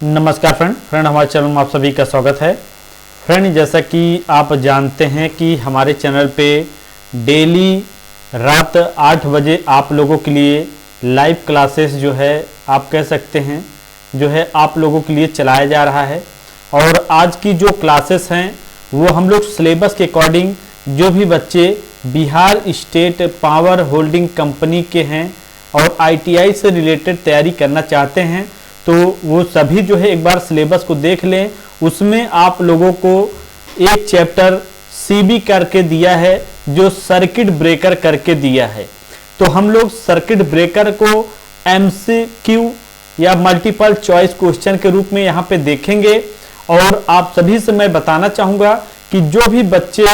नमस्कार फ्रेंड हमारे चैनल में आप सभी का स्वागत है। फ्रेंड, जैसा कि आप जानते हैं कि हमारे चैनल पे डेली रात 8 बजे आप लोगों के लिए लाइव क्लासेस जो है आप कह सकते हैं जो है आप लोगों के लिए चलाया जा रहा है। और आज की जो क्लासेस हैं वो हम लोग सिलेबस के अकॉर्डिंग जो भी बच्चे Bihar state power holding company के हैं और ITI से रिलेटेड तैयारी करना चाहते हैं तो वो सभी जो है एक बार सिलेबस को देख लें। उसमें आप लोगों को एक चैप्टर CB करके दिया है जो सर्किट ब्रेकर करके दिया है। तो हम लोग सर्किट ब्रेकर को MCQ या मल्टीपल चॉइस क्वेश्चन के रूप में यहाँ पे देखेंगे। और आप सभी से मैं बताना चाहूँगा कि जो भी बच्चे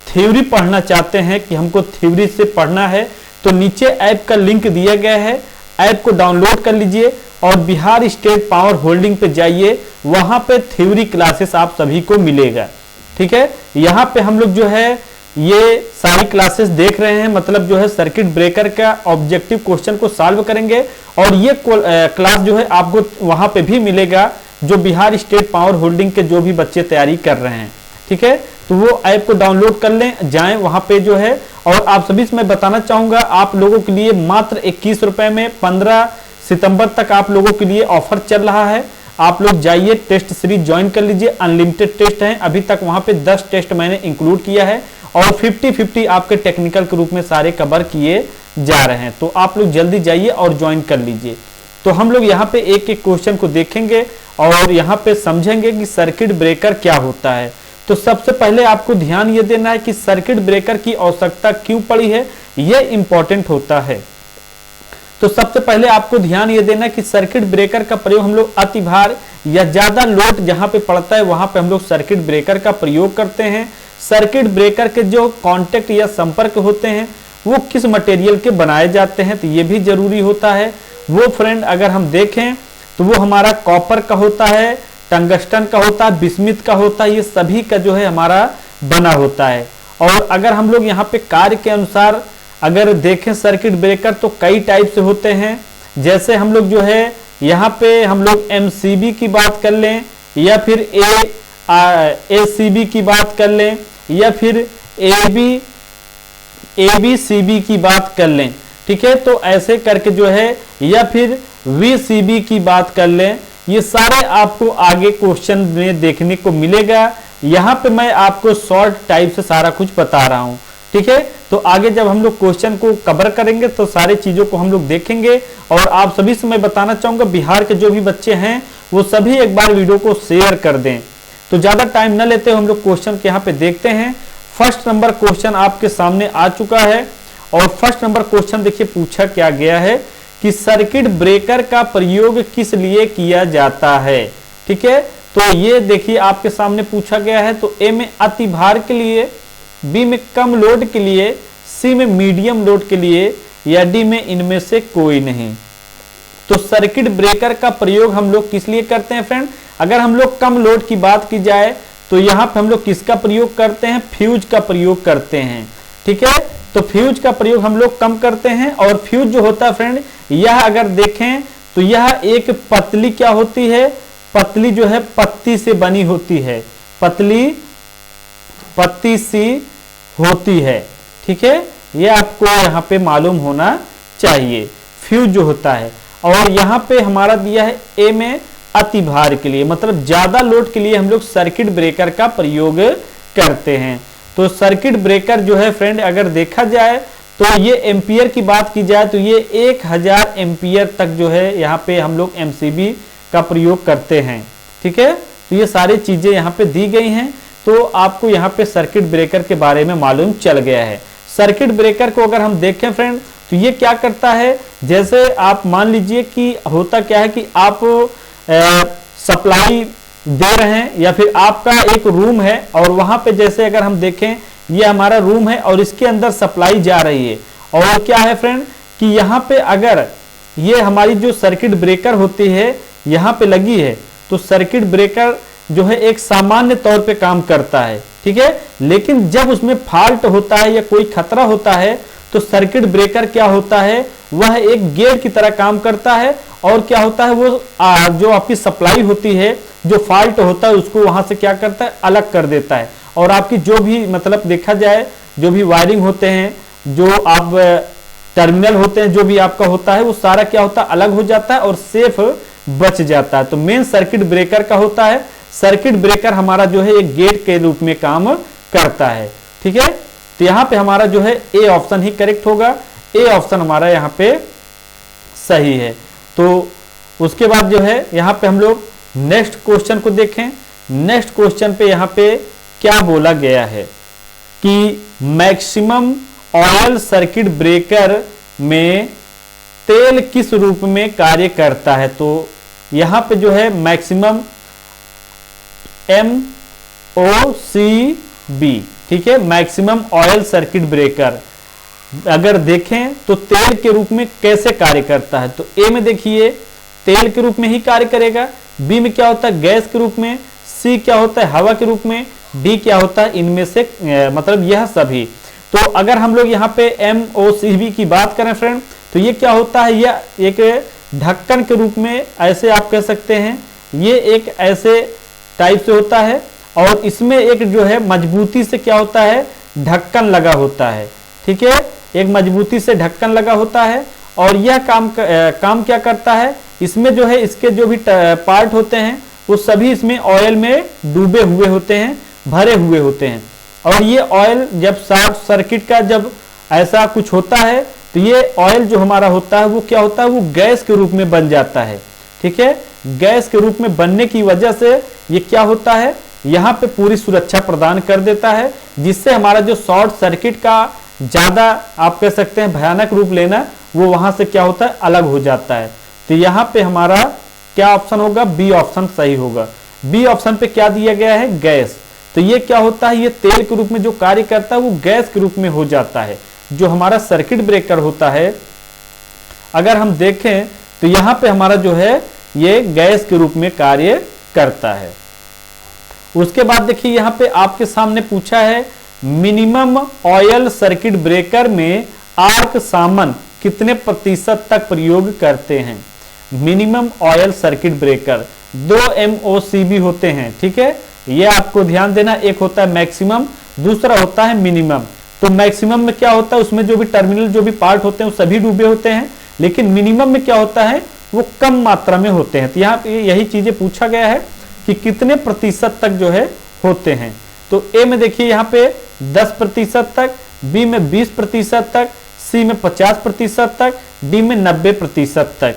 थ्योरी पढ़ना चाहते हैं कि हमको थ्योरी से पढ़ना है तो नीचे ऐप का लिंक दिया गया है, ऐप को डाउनलोड कर लीजिए और बिहार स्टेट पावर होल्डिंग पे जाइए, वहां पे थ्योरी क्लासेस आप सभी को मिलेगा। ठीक है, यहाँ पे हम लोग जो है ये सारी क्लासेस देख रहे हैं, मतलब जो है सर्किट ब्रेकर का ऑब्जेक्टिव क्वेश्चन को सॉल्व करेंगे। और ये क्लास जो है आपको वहां पे भी मिलेगा जो बिहार स्टेट पावर होल्डिंग के जो भी बच्चे तैयारी कर रहे हैं। ठीक है, तो वो ऐप को डाउनलोड कर लें, जाएं वहां पे जो है। और आप सभी से मैं बताना चाहूंगा आप लोगों के लिए मात्र 21 रुपए में 15 सितंबर तक आप लोगों के लिए ऑफर चल रहा है। आप लोग जाइए, टेस्ट सीरीज ज्वाइन कर लीजिए, अनलिमिटेड टेस्ट हैं। अभी तक वहां पे 10 टेस्ट मैंने इंक्लूड किया है और 50-50 आपके टेक्निकल के रूप में सारे कवर किए जा रहे हैं। तो आप लोग जल्दी जाइए और ज्वाइन कर लीजिए। तो हम लोग यहाँ पे एक एक क्वेश्चन को देखेंगे और यहाँ पे समझेंगे कि सर्किट ब्रेकर क्या होता है। तो सबसे पहले आपको ध्यान ये देना है कि सर्किट ब्रेकर की आवश्यकता क्यों पड़ी है, यह इंपॉर्टेंट होता है। तो सबसे पहले आपको ध्यान ये देना है कि सर्किट ब्रेकर का प्रयोग हम लोग अति भार या ज्यादा लोड जहां पे पड़ता है वहां पे हम लोग सर्किट ब्रेकर का प्रयोग करते हैं। सर्किट ब्रेकर के जो कांटेक्ट या संपर्क होते हैं वो किस मटेरियल के बनाए जाते हैं तो ये भी जरूरी होता है। वो फ्रेंड अगर हम देखें तो वो हमारा कॉपर का होता है, टंगस्टन का होता है, बिस्मिथ का होता है, ये सभी का जो है हमारा बना होता है। और अगर हम लोग यहाँ पे कार्य के अनुसार अगर देखें सर्किट ब्रेकर तो कई टाइप से होते हैं। जैसे हम लोग जो है यहाँ पे हम लोग MCB की बात कर लें या फिर ACB की बात कर लें या फिर ABCB की बात कर लें। ठीक है, तो ऐसे करके जो है या फिर VCB की बात कर लें, ये सारे आपको आगे क्वेश्चन में देखने को मिलेगा। यहाँ पे मैं आपको शॉर्ट टाइप से सारा कुछ बता रहा हूँ। ठीक है, तो आगे जब हम लोग क्वेश्चन को कवर करेंगे तो सारी चीजों को हम लोग देखेंगे। और आप सभी से मैं बताना चाहूंगा बिहार के जो भी बच्चे हैं वो सभी एक बार वीडियो को शेयर कर दें। तो ज्यादा टाइम न लेते हम लोग क्वेश्चन के यहाँ पे देखते हैं। फर्स्ट नंबर क्वेश्चन आपके सामने आ चुका है और फर्स्ट नंबर क्वेश्चन देखिए पूछा क्या गया है कि सर्किट ब्रेकर का प्रयोग किस लिए किया जाता है। ठीक है, तो ये देखिए आपके सामने पूछा गया है। तो ए में अति भार के लिए, बी में कम लोड के लिए, सी में मीडियम लोड के लिए या डी में इनमें से कोई नहीं। तो सर्किट ब्रेकर का प्रयोग हम लोग किस लिए करते हैं फ्रेंड? अगर हम लोग कम लोड की बात की जाए तो यहाँ पे हम लोग किसका प्रयोग करते हैं? फ्यूज का प्रयोग करते हैं। ठीक है, तो फ्यूज का प्रयोग हम लोग कम करते हैं। और फ्यूज जो होता है फ्रेंड, यह अगर देखें तो यह एक पतली क्या होती है? पतली जो है पत्ती से बनी होती है, पतली पत्ती सी होती है। ठीक है, ये आपको यहाँ पे मालूम होना चाहिए फ्यूज जो होता है। और यहाँ पे हमारा दिया है ए में अति भार के लिए, मतलब ज्यादा लोड के लिए हम लोग सर्किट ब्रेकर का प्रयोग करते हैं। तो सर्किट ब्रेकर जो है फ्रेंड अगर देखा जाए तो ये एम्पियर की बात की जाए तो ये 1000 एम्पियर तक जो है यहाँ पे हम लोग MCB का प्रयोग करते हैं। ठीक है, तो ये सारी चीजें यहाँ पे दी गई हैं। तो आपको यहाँ पे सर्किट ब्रेकर के बारे में मालूम चल गया है। सर्किट ब्रेकर को अगर हम देखें फ्रेंड तो ये क्या करता है, जैसे आप मान लीजिए कि होता क्या है कि आप सप्लाई दे रहे हैं या फिर आपका एक रूम है और वहां पे जैसे अगर हम देखें ये हमारा रूम है और इसके अंदर सप्लाई जा रही है। और क्या है फ्रेंड कि यहाँ पे अगर ये हमारी जो सर्किट ब्रेकर होती है यहाँ पे लगी है तो सर्किट ब्रेकर जो है एक सामान्य तौर पे काम करता है। ठीक है, लेकिन जब उसमें फॉल्ट होता है या कोई खतरा होता है तो सर्किट ब्रेकर क्या होता है, वह एक गेट की तरह काम करता है और क्या होता है वो जो आपकी सप्लाई होती है, जो फॉल्ट होता है उसको वहां से क्या करता है, अलग कर देता है। और आपकी जो भी मतलब देखा जाए जो भी वायरिंग होते हैं, जो आप टर्मिनल होते हैं, जो भी आपका होता है वो सारा क्या होता है, अलग हो जाता है और सेफ बच जाता है। तो मेन सर्किट ब्रेकर का होता है, सर्किट ब्रेकर हमारा जो है एक गेट के रूप में काम करता है। ठीक है, तो यहां पे हमारा जो है ए ऑप्शन ही करेक्ट होगा, ए ऑप्शन हमारा यहाँ पे सही है। तो उसके बाद जो है यहाँ पे हम लोग नेक्स्ट क्वेश्चन को देखें। नेक्स्ट क्वेश्चन पे यहाँ पे क्या बोला गया है कि मैक्सिमम ऑयल सर्किट ब्रेकर में तेल किस रूप में कार्य करता है। तो यहां पे जो है मैक्सिमम MOCB, ठीक है, मैक्सिमम ऑयल सर्किट ब्रेकर अगर देखें तो तेल के रूप में कैसे कार्य करता है। तो ए में देखिए तेल के रूप में ही कार्य करेगा, बी में क्या होता है गैस के रूप में, सी क्या होता है हवा के रूप में, डी क्या होता है इनमें से मतलब यह सभी। तो अगर हम लोग यहाँ पे MOCB की बात करें फ्रेंड, तो ये क्या होता है, यह एक ढक्कन के रूप में ऐसे आप कह सकते हैं, ये एक ऐसे टाइप से होता है और इसमें एक जो है मजबूती से क्या होता है ढक्कन लगा होता है। ठीक है, एक मजबूती से ढक्कन लगा होता है और यह काम क्या करता है, इसमें जो है इसके जो भी पार्ट होते हैं वो सभी इसमें ऑयल में डूबे हुए होते हैं, भरे हुए होते हैं। और ये ऑयल जब शॉर्ट सर्किट का जब ऐसा कुछ होता है तो ये ऑयल जो हमारा होता है वो क्या होता है, वो गैस के रूप में बन जाता है। ठीक है, गैस के रूप में बनने की वजह से ये क्या होता है, यहाँ पे पूरी सुरक्षा प्रदान कर देता है, जिससे हमारा जो शॉर्ट सर्किट का ज्यादा आप कह सकते हैं भयानक रूप लेना वो वहां से क्या होता है अलग हो जाता है। तो यहाँ पे हमारा क्या ऑप्शन होगा, बी ऑप्शन सही होगा। बी ऑप्शन पे क्या दिया गया है, गैस। तो ये क्या होता है, ये तेल के रूप में जो कार्य करता है वो गैस के रूप में हो जाता है। जो हमारा सर्किट ब्रेकर होता है अगर हम देखें तो यहाँ पे हमारा जो है ये गैस के रूप में कार्य करता है। उसके बाद देखिए यहाँ पे आपके सामने पूछा है मिनिमम ऑयल सर्किट ब्रेकर में आर्क सामन कितने प्रतिशत तक प्रयोग करते हैं। Minimum oil circuit breaker 2 MOCB होते हैं। ठीक है, ये आपको ध्यान देना, एक होता है मैक्सिमम, दूसरा होता है मिनिमम। तो मैक्सिमम में क्या होता है, उसमें जो भी टर्मिनल जो भी पार्ट होते हैं वो सभी डूबे होते हैं, लेकिन मिनिमम में क्या होता है वो कम मात्रा में होते हैं। तो यहाँ पे यही चीजें पूछा गया है कि कितने प्रतिशत तक जो है होते हैं। तो ए में देखिए यहाँ पे 10% तक, बी में 20% तक, सी में 50% तक, डी में 90% तक।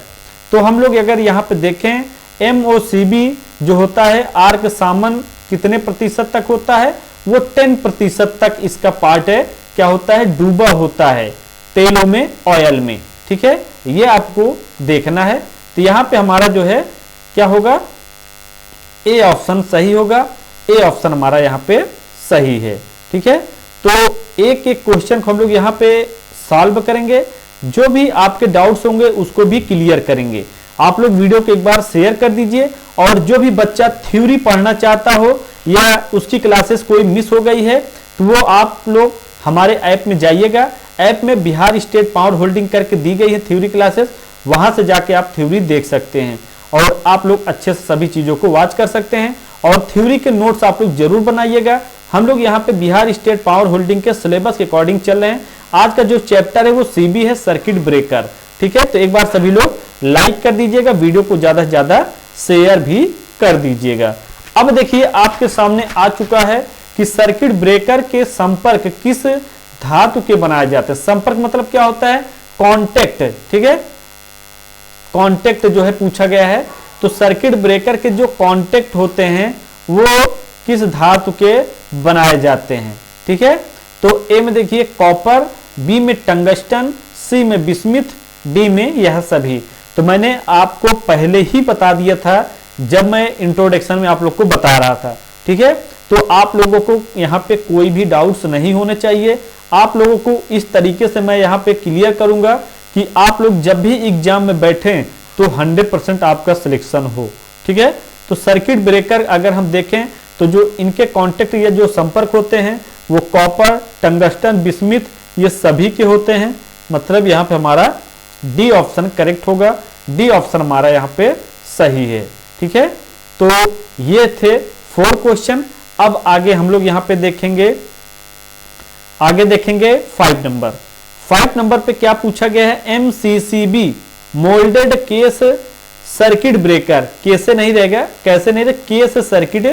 तो हम लोग अगर यहाँ पे देखें MOCB जो होता है आर्क सामन कितने प्रतिशत तक होता है, वो 10% तक इसका पार्ट है क्या होता है डूबा होता है तेलों में, ऑयल में। ठीक है, ये आपको देखना है। तो यहाँ पे हमारा जो है क्या होगा, ए ऑप्शन सही होगा, ए ऑप्शन हमारा यहाँ पे सही है। ठीक है, तो एक एक क्वेश्चन को हम लोग यहाँ पे सॉल्व करेंगे, जो भी आपके डाउट्स होंगे उसको भी क्लियर करेंगे। आप लोग वीडियो को एक बार शेयर कर दीजिए और जो भी बच्चा थ्योरी पढ़ना चाहता हो या उसकी क्लासेस कोई मिस हो गई है तो वो आप लोग हमारे ऐप में जाइएगा। ऐप में बिहार स्टेट पावर होल्डिंग करके दी गई है थ्योरी क्लासेस, वहां से जाके आप थ्योरी देख सकते हैं और आप लोग अच्छे से सभी चीजों को वॉच कर सकते हैं। और थ्योरी के नोट्स आप लोग जरूर बनाइएगा। हम लोग यहाँ पे बिहार स्टेट पावर होल्डिंग के सिलेबस के अकॉर्डिंग चल रहे हैं। आज का जो चैप्टर है वो CB है सर्किट ब्रेकर। ठीक है, तो एक बार सभी लोग लाइक कर दीजिएगा, वीडियो को ज्यादा से ज्यादा शेयर भी कर दीजिएगा। अब देखिए आपके सामने आ चुका है कि सर्किट ब्रेकर के संपर्क किस धातु के बनाए जाते हैं। संपर्क मतलब क्या होता है, कॉन्टेक्ट। ठीक है, कॉन्टेक्ट जो है पूछा गया है। तो सर्किट ब्रेकर के जो कॉन्टेक्ट होते हैं वो किस धातु के बनाए जाते हैं। ठीक है, तो ए में देखिए कॉपर, बी में टंगस्टन, सी में बिस्मिथ, डी में यह सभी। तो मैंने आपको पहले ही बता दिया था जब मैं इंट्रोडक्शन में आप लोग को बता रहा था। ठीक है, तो आप लोगों को यहाँ पे कोई भी डाउट्स नहीं होने चाहिए। आप लोगों को इस तरीके से मैं यहाँ पे क्लियर करूंगा कि आप लोग जब भी एग्जाम में बैठें तो 100% आपका सिलेक्शन हो। ठीक है, तो सर्किट ब्रेकर अगर हम देखें तो जो इनके कॉन्टेक्ट या जो संपर्क होते हैं वो कॉपर, टंगस्टन, बिस्मिथ ये सभी के होते हैं। मतलब यहाँ पे हमारा डी ऑप्शन करेक्ट होगा। डी ऑप्शन हमारा यहाँ पे सही है। ठीक है, तो ये थे 4 क्वेश्चन। अब आगे हम लोग यहाँ पे देखेंगे, आगे देखेंगे 5 नंबर। 5 नंबर पे क्या पूछा गया है, MCCB moulded case circuit breaker, कैसे नहीं रहेगा, कैसे नहीं रहेगा, केस सर्किट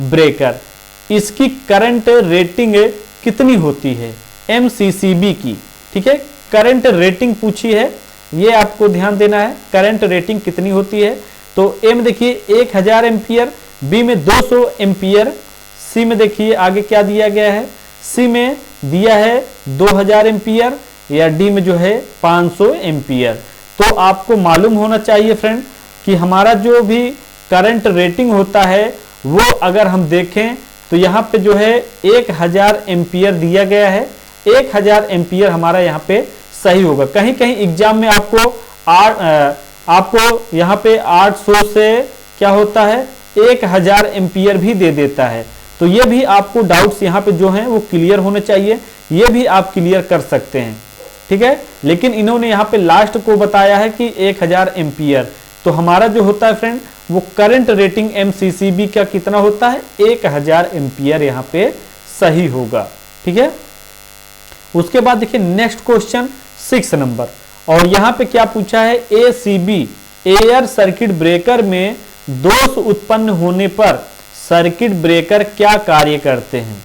ब्रेकर, इसकी करंट रेटिंग कितनी होती है MCCB की। ठीक है, करंट रेटिंग पूछी है, ये आपको ध्यान देना है, करंट रेटिंग कितनी होती है। तो ए में देखिए 1000 एम्पियर, बी में 200 एम्पियर, सी में देखिए आगे क्या दिया गया है, सी में दिया है 2000 एम्पियर, या डी में जो है 500 एम्पियर। तो आपको मालूम होना चाहिए फ्रेंड कि हमारा जो भी करंट रेटिंग होता है वो अगर हम देखें तो यहाँ पे जो है 1000 एम्पियर दिया गया है, 1000 एम्पियर हमारा यहाँ पे सही होगा। कहीं कहीं एग्जाम में आपको यहाँ पे 800 से क्या होता है 1000 एम्पियर भी दे देता है। तो ये भी आपको डाउट्स यहाँ पे जो हैं वो क्लियर होने चाहिए, ये भी आप क्लियर कर सकते हैं। ठीक है, लेकिन इन्होंने यहाँ पे लास्ट को बताया है कि 1000 एम्पियर। तो हमारा जो होता है फ्रेंड वो करंट रेटिंग MCCB का कितना होता है 1000 एम्पियर यहाँ पे सही होगा। ठीक है, उसके बाद देखिए नेक्स्ट क्वेश्चन 6 नंबर, और यहाँ पे क्या पूछा है, ACB एयर सर्किट ब्रेकर में दोष उत्पन्न होने पर सर्किट ब्रेकर क्या कार्य करते हैं।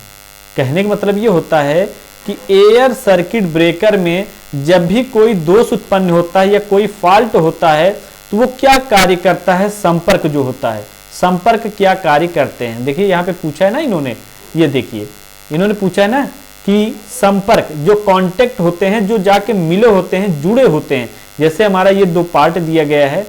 कहने का मतलब ये होता है कि एयर सर्किट ब्रेकर में जब भी कोई दोष उत्पन्न होता है या कोई फॉल्ट होता है तो वो क्या कार्य करता है, संपर्क जो होता है, संपर्क क्या कार्य करते हैं। देखिए यहाँ पे पूछा है ना इन्होंने, ये देखिए इन्होंने पूछा है ना कि संपर्क जो कांटेक्ट होते हैं, जो जाके मिले होते हैं, जुड़े होते हैं। जैसे हमारा ये 2 पार्ट दिया गया है,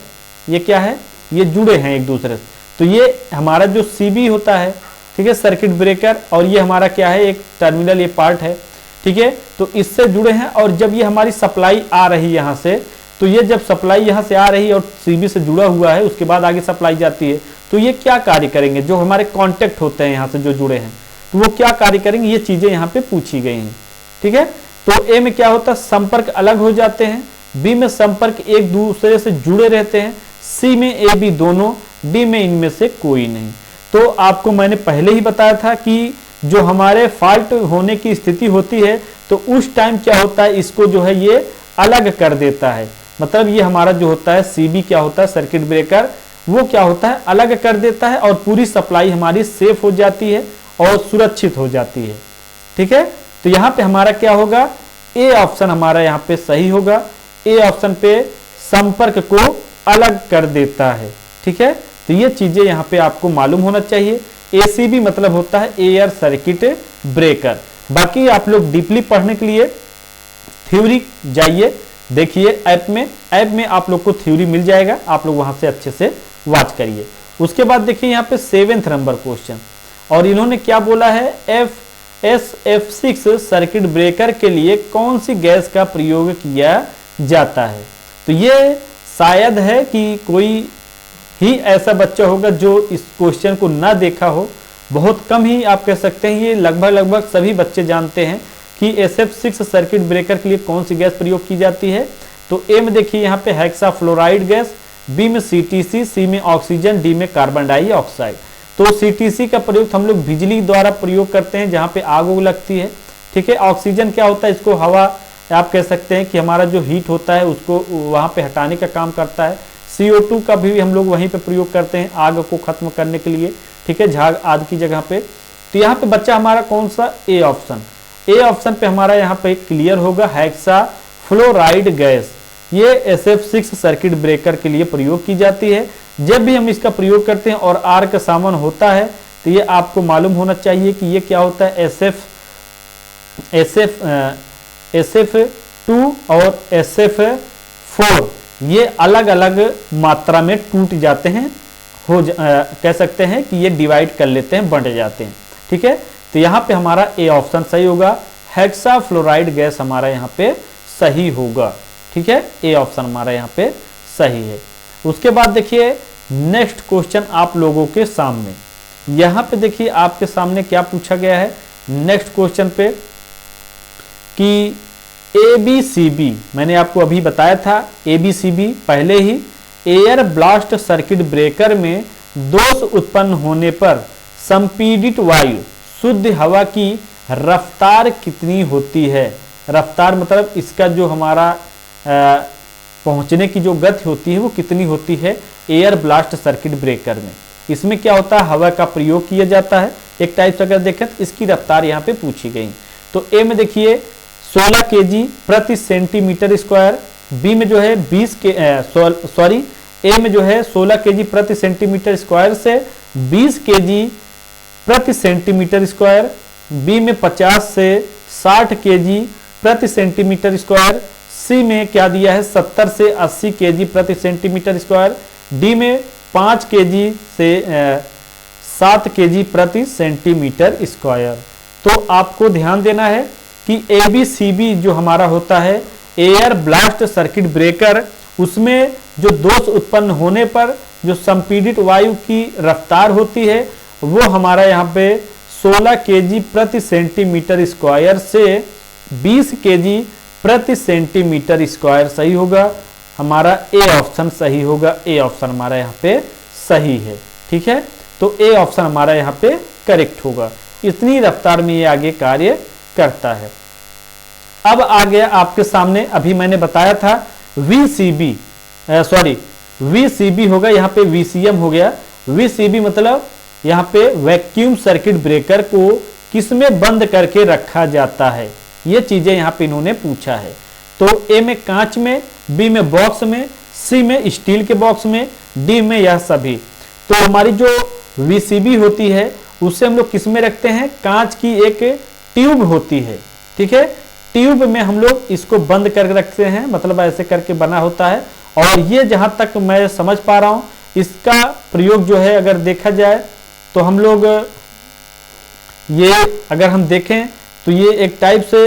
ये क्या है, ये जुड़े हैं एक दूसरे से। तो ये हमारा जो CB होता है, ठीक है, सर्किट ब्रेकर, और ये हमारा क्या है, एक टर्मिनल, ये पार्ट है। ठीक है, तो इससे जुड़े हैं, और जब ये हमारी सप्लाई आ रही यहाँ से, तो ये जब सप्लाई यहाँ से आ रही है और CB से जुड़ा हुआ है, उसके बाद आगे सप्लाई जाती है, तो ये क्या कार्य करेंगे, जो हमारे कॉन्टेक्ट होते हैं यहाँ से जो जुड़े हैं, तो वो क्या कार्य करेंगे, ये चीजें यहाँ पे पूछी गई हैं। ठीक है, तो ए में क्या होता है, संपर्क अलग हो जाते हैं, बी में संपर्क एक दूसरे से जुड़े रहते हैं, सी में AB दोनों, डी में इनमें से कोई नहीं। तो आपको मैंने पहले ही बताया था कि जो हमारे फॉल्ट होने की स्थिति होती है तो उस टाइम क्या होता है, इसको जो है ये अलग कर देता है। मतलब ये हमारा जो होता है CB क्या होता है, सर्किट ब्रेकर, वो क्या होता है अलग कर देता है, और पूरी सप्लाई हमारी सेफ हो जाती है और सुरक्षित हो जाती है। ठीक है, तो यहाँ पे हमारा क्या होगा, ए ऑप्शन हमारा यहाँ पे सही होगा। ए ऑप्शन पे संपर्क को अलग कर देता है। ठीक है, तो ये चीजें यहाँ पे आपको मालूम होना चाहिए। ACB मतलब होता है एयर सर्किट ब्रेकर। बाकी आप लोग डीपली पढ़ने के लिए थ्योरी जाइए, देखिए ऐप में आप लोग को थ्योरी मिल जाएगा, आप लोग वहां से अच्छे से वॉच करिए। उसके बाद देखिए यहाँ पे 7th नंबर क्वेश्चन, और इन्होंने क्या बोला है, SF6 सर्किट ब्रेकर के लिए कौन सी गैस का प्रयोग किया जाता है। तो ये शायद है कि कोई ही ऐसा बच्चा होगा जो इस क्वेश्चन को ना देखा हो, बहुत कम ही आप कह सकते हैं, ये लगभग सभी बच्चे जानते हैं कि SF6 सर्किट ब्रेकर के लिए कौन सी गैस प्रयोग की जाती है। तो ए में देखिए यहाँ पे हेक्साफ्लोराइड गैस, बी में CTC, सी में ऑक्सीजन, डी में कार्बन डाइऑक्साइड। तो CTC का प्रयोग हम लोग बिजली द्वारा प्रयोग करते हैं जहाँ पे आग लगती है। ठीक है, ऑक्सीजन क्या होता है, इसको हवा आप कह सकते हैं कि हमारा जो हीट होता है उसको वहाँ पे हटाने का काम करता है। CO2 का भी हम लोग वहीं पे प्रयोग करते हैं आग को खत्म करने के लिए। ठीक है, झाग आदि की जगह पे। तो यहाँ पे बच्चा हमारा कौन सा, ए ऑप्शन। ए ऑप्शन पे हमारा यहाँ पे क्लियर होगा, हेक्साफ्लोराइड गैस, ये SF6 सर्किट ब्रेकर के लिए प्रयोग की जाती है। जब भी हम इसका प्रयोग करते हैं और आर्क सामान होता है तो ये आपको मालूम होना चाहिए कि ये क्या होता है, SF2 और SF4 ये अलग अलग मात्रा में टूट जाते हैं, कह सकते हैं कि ये डिवाइड कर लेते हैं, बढ़ जाते हैं। ठीक है, तो यहाँ पे हमारा ए ऑप्शन सही होगा, हेक्साफ्लोराइड गैस हमारा यहाँ पे सही होगा। ठीक है, ए ऑप्शन हमारा यहाँ पे सही है। उसके बाद देखिए नेक्स्ट क्वेश्चन आप लोगों के सामने, यहाँ पे देखिए आपके सामने क्या पूछा गया है नेक्स्ट क्वेश्चन पे कि ABCB, मैंने आपको अभी बताया था ABCB पहले ही, एयर ब्लास्ट सर्किट ब्रेकर में दोष उत्पन्न होने पर संपीड़ित वायु शुद्ध हवा की रफ्तार कितनी होती है। रफ्तार मतलब इसका जो हमारा पहुंचने की जो गति होती है वो कितनी होती है एयर ब्लास्ट सर्किट ब्रेकर में। इसमें क्या होता है, हवा का प्रयोग किया जाता है। एक टाइप से अगर देखें तो इसकी रफ्तार यहाँ पे पूछी गई। तो ए में देखिए 16 kg प्रति सेंटीमीटर स्क्वायर, बी में जो है 20 के सॉरी ए में जो है 16 kg प्रति सेंटीमीटर स्क्वायर से 20 kg प्रति सेंटीमीटर स्क्वायर, बी में 50 से 60 kg प्रति सेंटीमीटर स्क्वायर, सी में क्या दिया है 70 से 80 kg प्रति सेंटीमीटर स्क्वायर, डी में 5 kg से 7 kg प्रति सेंटीमीटर स्क्वायर। तो आपको ध्यान देना है कि ABCB जो हमारा होता है एयर ब्लास्ट सर्किट ब्रेकर, उसमें जो दोष उत्पन्न होने पर जो संपीड़ित वायु की रफ्तार होती है वो हमारा यहाँ पे 16 kg प्रति सेंटीमीटर स्क्वायर से 20 kg प्रति सेंटीमीटर स्क्वायर सही होगा। हमारा ए ऑप्शन सही होगा, ए ऑप्शन हमारा यहाँ पे सही है। ठीक है, तो ए ऑप्शन हमारा यहाँ पे करेक्ट होगा। इतनी रफ्तार में ये आगे कार्य करता है। अब आ गया आपके सामने, अभी मैंने बताया था VCB होगा, यहाँ पे VCM हो गया। VCB मतलब यहाँ पे वैक्यूम सर्किट ब्रेकर को किसमें बंद करके रखा जाता है, ये चीजें यहाँ पे इन्होंने पूछा है। तो ए में कांच में, बी में बॉक्स में, सी में स्टील के बॉक्स में, डी में यह सभी। तो हमारी जो VCB होती है उसे हम लोग किस में रखते हैं, कांच की एक ट्यूब होती है। ठीक है, ट्यूब में हम लोग इसको बंद करके रखते हैं, मतलब ऐसे करके बना होता है। और ये जहां तक मैं समझ पा रहा हूं इसका प्रयोग जो है अगर देखा जाए तो हम लोग ये अगर हम देखें तो ये एक टाइप से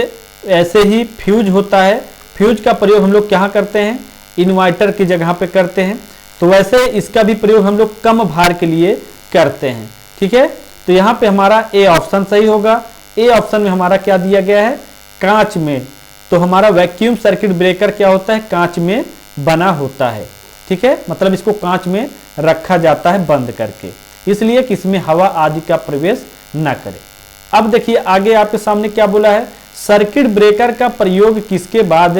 ऐसे ही फ्यूज होता है। फ्यूज का प्रयोग हम लोग क्या करते हैं, इन्वर्टर की जगह पे करते हैं। तो वैसे इसका भी प्रयोग हम लोग कम भार के लिए करते हैं। ठीक है, तो यहाँ पे हमारा ए ऑप्शन सही होगा। ए ऑप्शन में हमारा क्या दिया गया है, कांच में। तो हमारा वैक्यूम सर्किट ब्रेकर क्या होता है, कांच में बना होता है। ठीक है, मतलब इसको कांच में रखा जाता है बंद करके, इसलिए कि इसमें हवा आदि का प्रवेश न करे। अब देखिए आगे आपके सामने क्या बोला है, सर्किट ब्रेकर का प्रयोग किसके बाद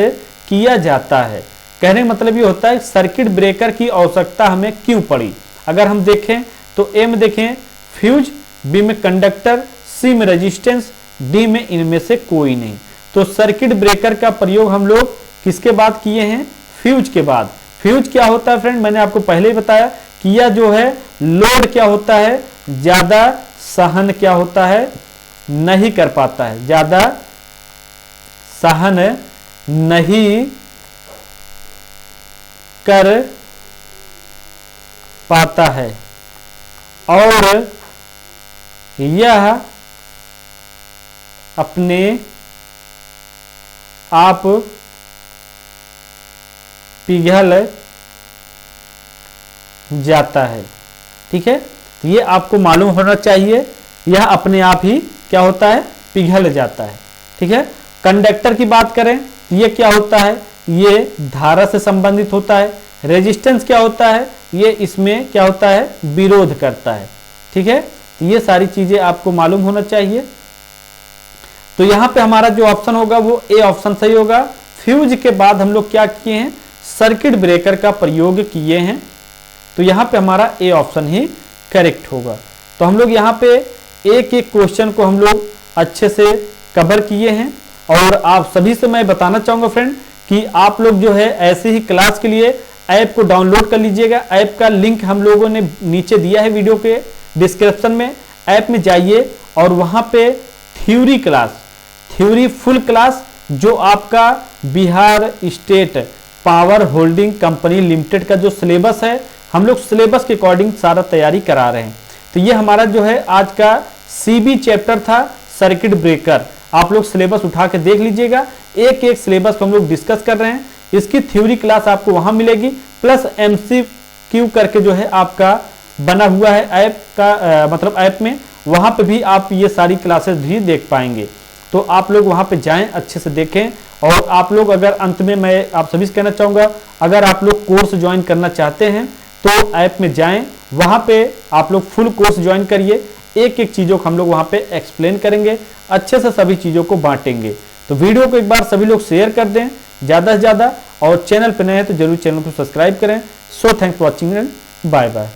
किया जाता है। कहने का मतलब ये होता है सर्किट ब्रेकर की आवश्यकता हमें क्यों पड़ी। अगर हम देखें तो ए में देखें फ्यूज, बी में कंडक्टर, सी में रेजिस्टेंस, डी में इनमें से कोई नहीं। तो सर्किट ब्रेकर का प्रयोग हम लोग किसके बाद किए हैं, फ्यूज के बाद। फ्यूज क्या होता है फ्रेंड, मैंने आपको पहले ही बताया कि यह जो है लोड क्या होता है, ज्यादा सहन क्या होता है, नहीं कर पाता है, ज्यादा सहन नहीं कर पाता है और यह अपने आप पिघल जाता है। ठीक है, तो ये आपको मालूम होना चाहिए, यह अपने आप ही क्या होता है, पिघल जाता है। ठीक है, कंडक्टर की बात करें तो ये क्या होता है, ये धारा से संबंधित होता है। रेजिस्टेंस क्या होता है, ये इसमें क्या होता है, विरोध करता है। ठीक है, तो ये सारी चीजें आपको मालूम होना चाहिए। तो यहाँ पे हमारा जो ऑप्शन होगा वो ए ऑप्शन सही होगा। फ्यूज के बाद हम लोग क्या किए हैं, सर्किट ब्रेकर का प्रयोग किए हैं। तो यहाँ पे हमारा ए ऑप्शन ही करेक्ट होगा। तो हम लोग यहाँ पे एक एक क्वेश्चन को हम लोग अच्छे से कवर किए हैं। और आप सभी से मैं बताना चाहूंगा फ्रेंड कि आप लोग जो है ऐसे ही क्लास के लिए ऐप को डाउनलोड कर लीजिएगा। ऐप का लिंक हम लोगों ने नीचे दिया है वीडियो के डिस्क्रिप्शन में। ऐप में जाइए और वहां पे theory class, theory full class जो आपका Bihar state power holding company limited का जो सिलेबस है, हम लोग सिलेबस के अकॉर्डिंग सारा तैयारी करा रहे हैं। तो ये हमारा जो है आज का CB चैप्टर था सर्किट ब्रेकर। आप लोग सिलेबस उठा के देख लीजिएगा, एक एक सिलेबस को हम लोग डिस्कस कर रहे हैं। इसकी थ्योरी क्लास आपको वहां मिलेगी, प्लस MCQ करके जो है आपका बना हुआ है ऐप का मतलब ऐप में, वहां पे भी आप ये सारी क्लासेस भी देख पाएंगे। तो आप लोग वहां पे जाएं, अच्छे से देखें और आप लोग अगर अंत में मैं आप सभी से कहना चाहूँगा, अगर आप लोग कोर्स ज्वाइन करना चाहते हैं तो ऐप में जाएं, वहाँ पे आप लोग फुल कोर्स ज्वाइन करिए। एक एक चीज़ों को हम लोग वहाँ पे एक्सप्लेन करेंगे, अच्छे से सभी चीज़ों को बांटेंगे। तो वीडियो को एक बार सभी लोग शेयर कर दें ज़्यादा से ज़्यादा, और चैनल पर नए हैं तो जरूर चैनल को सब्सक्राइब करें। So thanks for watching and bye bye.